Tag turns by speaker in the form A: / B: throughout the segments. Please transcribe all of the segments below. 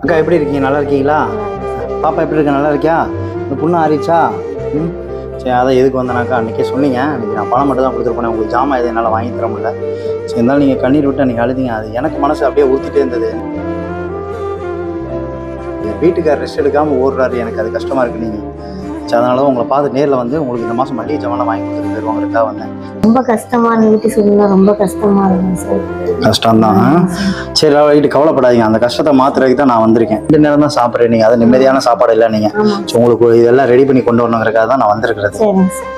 A: அக்கா எப்படி இருக்கீங்க? நல்லா இருக்கீங்களா? பாப்பா எப்படி இருக்கா? நல்லா இருக்கியா? இந்த பொண்ணு ஆறிச்சா? சரி, அதான் எதுக்கு வந்தேனாக்கா அன்றைக்கே சொன்னீங்க. அன்றைக்கி நான் பணம் மட்டும் தான் கொடுத்துட்டு போனேன். உங்களுக்கு ஜாமான் எதுவும் என்னால் வாங்கி தர முடியல. சரி, இருந்தாலும் நீங்கள் கண்ணீர் விட்டு அன்றைக்கி அழுதிங்க. அது எனக்கு மனசு அப்படியே ஊற்றிட்டே இருந்தது. என் வீட்டுக்கார் ரெஸ்ட் எடுக்காமல் ஓடுறாரு. எனக்கு அது கஷ்டமாக இருக்குது. நீங்கள் சரி, அதனால தான் உங்களை பார்த்து நேரில் வந்து உங்களுக்கு இந்த மாதம் மளிகை ஜாமான் வாங்கி கொடுத்துட்டு போயிடுவாங்கிறதுக்காக வந்தேன்.
B: ரொம்ப கஷ்டமான வீட்டு சூழ்நிலை, ரொம்ப கஷ்டமா இருக்கும் சார்.
A: கஷ்டம்தான். சரி, வீட்டு கவலைப்படாதீங்க. அந்த கஷ்டத்தை மாத்துறதுக்கு தான் நான் வந்திருக்கேன். 2 நேரம் தான் சாப்பிட்றேன். நீங்கள் அதை நிம்மதியான சாப்பாடு இல்லை. நீங்கள் உங்களுக்கு இதெல்லாம் ரெடி பண்ணி கொண்டு வரணுங்கிறதுக்காக தான் நான் வந்திருக்கிறது.
B: சரிங்க சார்,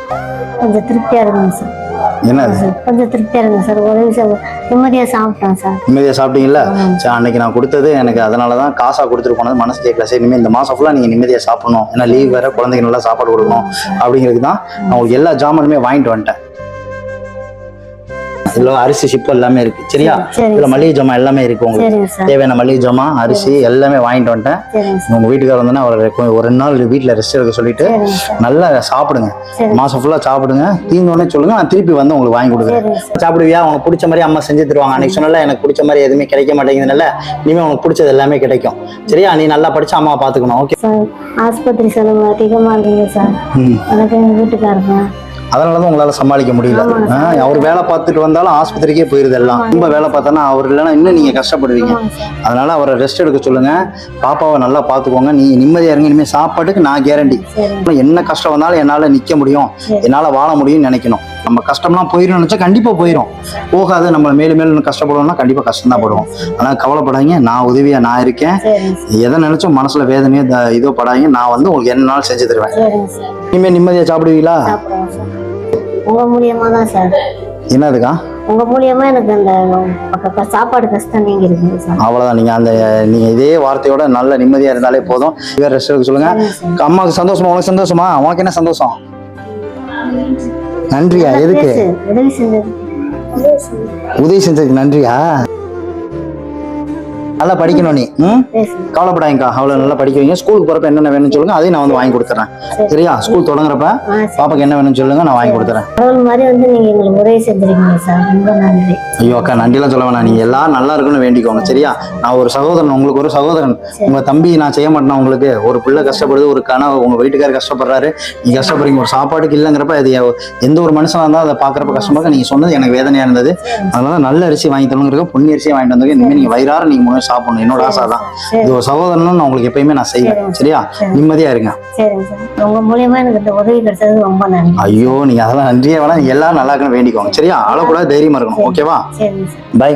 B: கொஞ்சம் திருப்தியா இருக்குங்க சார்.
A: என்னது?
B: கொஞ்சம் திருப்தியா இருக்குங்க சார். ஒரு விஷயம் நிம்மதியா சாப்பிட்டேன் சார்.
A: நிம்மதியாக சாப்பிட்டீங்களா? சரி, அன்னைக்கு நான் கொடுத்தது எனக்கு அதனால தான் காசாக கொடுத்துட்டு போனது மனசு கேட்கல. சரி, இனிமேல் இந்த மாதம் ஃபுல்லாக நீங்கள் நிம்மதியாக சாப்பிடணும், ஏன்னா லீவ் வேறு, குழந்தைங்க நல்லா சாப்பாடு கொடுக்கணும் அப்படிங்கிறதுக்கு தான் நான் உங்களுக்கு எல்லா ஜாமானுமே வாங்கிட்டு வந்துட்டேன். இதுல அரிசி சிப்பு எல்லாமே இருக்கு. சரியா? இதுல மளிகை ஜாமான் எல்லாமே இருக்கு. உங்களுக்கு தேவையான மளிகை ஜாமான், அரிசி எல்லாமே வாங்கிட்டு வந்துட்டேன். உங்க வீட்டுக்காரர் வந்தோன்னா ஒரு 2 நாள் வீட்டுல ரெஸ்ட் எடுக்க சொல்லிட்டு நல்லா சாப்பிடுங்க. மாசம் ஃபுல்லா சாப்பிடுங்க. தீர்ந்தோடனே சொல்லுங்க, நான் திருப்பி வந்து உங்களுக்கு வாங்கி கொடுக்குறேன். சாப்பிடுவியா? உனக்கு பிடிச்ச மாதிரி அம்மா செஞ்சு தருவாங்க. அன்னைக்கு சொன்னால எனக்கு பிடிச்ச மாதிரி எதுவுமே கிடைக்க மாட்டேங்குதுனால இனிமே உனக்கு பிடிச்சது எல்லாமே கிடைக்கும். சரியா? நீ நல்லா படிச்சு அம்மாவை பாத்துக்கணும். ஓகே?
B: ஆஸ்பத்திரி செலவு அதிகமா இருக்குங்க சார். எனக்கு எங்க வீட்டுக்காரங்க
A: அதனாலதான் உங்களால சமாளிக்க முடியல. அவர் வேலை பார்த்துட்டு வந்தாலும் ஆஸ்பத்திரிக்கே போயிருது. எல்லாம் ரொம்ப வேலை பார்த்தோன்னா அவர் இல்லைன்னா இன்னும் நீங்க கஷ்டப்படுவீங்க. அதனால அவரை ரெஸ்ட் எடுக்க சொல்லுங்க. பாப்பாவை நல்லா பார்த்துக்கோங்க. நீ நிம்மதியா இருங்க. இனிமேல் சாப்பாட்டுக்கு நான் கேரண்டி. என்ன கஷ்டம் வந்தாலும் என்னால நிக்க முடியும், என்னால வாழ முடியும்னு நினைக்கணும். நம்ம கஷ்டம்லாம் போயிடும் நினைச்சா கண்டிப்பா போயிடும். போகாது. நம்ம மேலும் மேலும் கஷ்டப்படுவோம்னா கண்டிப்பா கஷ்டம் தான் படுவோம். ஆனா கவலைப்படாதீங்க, நான் உதவியா நான் இருக்கேன். எதை நினைச்சோம் மனசுல வேதனையோ இதோ படாதீங்க. நான் வந்து உங்களுக்கு என்ன நாள் செஞ்சு தருவேன். இனிமேல் நிம்மதியா சாப்பிடுவீங்களா?
B: உங்க மூலியமா தான் சார்.
A: என்னதுக்கா?
B: உங்க மூலியமா எனக்கு அந்த சாப்பாடு கஷ்டம் நீங்க இருக்குங்க சார்.
A: அவ்வளவுதான். நீங்க இதே வார்த்தையோட நல்ல நிம்மதியா இருந்தாலே போதும். வேற ரெஸ்ட் எடுக்க சொல்லுங்க. அம்மாவுக்கு சந்தோஷமா? உனக்கு சந்தோஷமா? உனக்கு என்ன சந்தோஷம்? நன்றியா? எதுக்கு உதவி செஞ்சதுக்கு நன்றியா? நல்லா படிக்கணும். நீ கவலைப்படாங்கக்கா. அவ்வளோ நல்லா படிக்கிறீங்க. ஸ்கூலுக்கு போறப்ப என்னென்ன வேணும்னு சொல்லுங்க, அதையும் நான் வந்து வாங்கி கொடுத்துறேன். சரியா? ஸ்கூல் தொடங்குறப்ப பாப்பாக்கு என்ன வேணும்னு சொல்லுங்க, நான் வாங்கி கொடுத்துறேன். ஐயோ அக்கா, நன்றிலாம் சொல்ல வேணாம். நீங்க எல்லாரும் நல்லா இருக்குன்னு வேண்டிக்கோங்க. சரியா? நான் ஒரு சகோதரன், உங்களுக்கு ஒரு சகோதரன். உங்க தம்பி நான் செய்ய மாட்டேன். உங்களுக்கு ஒரு பிள்ளை கஷ்டப்படுது, ஒரு கனவு, உங்க வீட்டுக்காரர் கஷ்டப்படுறாரு, நீங்க கஷ்டப்படுறீங்க. ஒரு சாப்பாட்டுக்கு இல்லைங்கிறப்ப அது எந்த ஒரு மனுஷனா இருந்தால் அதை பாக்குறப்ப கஷ்டமாக நீங்க சொன்னது எனக்கு வேதனையா இருந்தது. அதனால நல்ல அரிசி வாங்கி தரணுங்கிறக்க பொன்னி அரிசியை வாங்கிட்டு வந்தது. இனிமேல் நீங்க வயிறார நீங்க முன்னாடி சாப்பிடணும். என்னோட ஆசை தான். இது ஒரு சகோதரன் நான் உங்களுக்கு எப்பயுமே நான் செய்வேன். சரியா? நிம்மதியா இருங்க.
B: உங்க மூலியமா எனக்கு இந்த உதவி கிடைச்சது ரொம்ப நன்றி.
A: ஐயோ, நீங்க அதெல்லாம் நன்றியே வேணா. நீங்க எல்லாரும் நல்லா இருக்குன்னு வேண்டிக்கோங்க. சரியா? அழக்கூடாது, தைரியமா இருக்கணும். ஓகேவா? பை.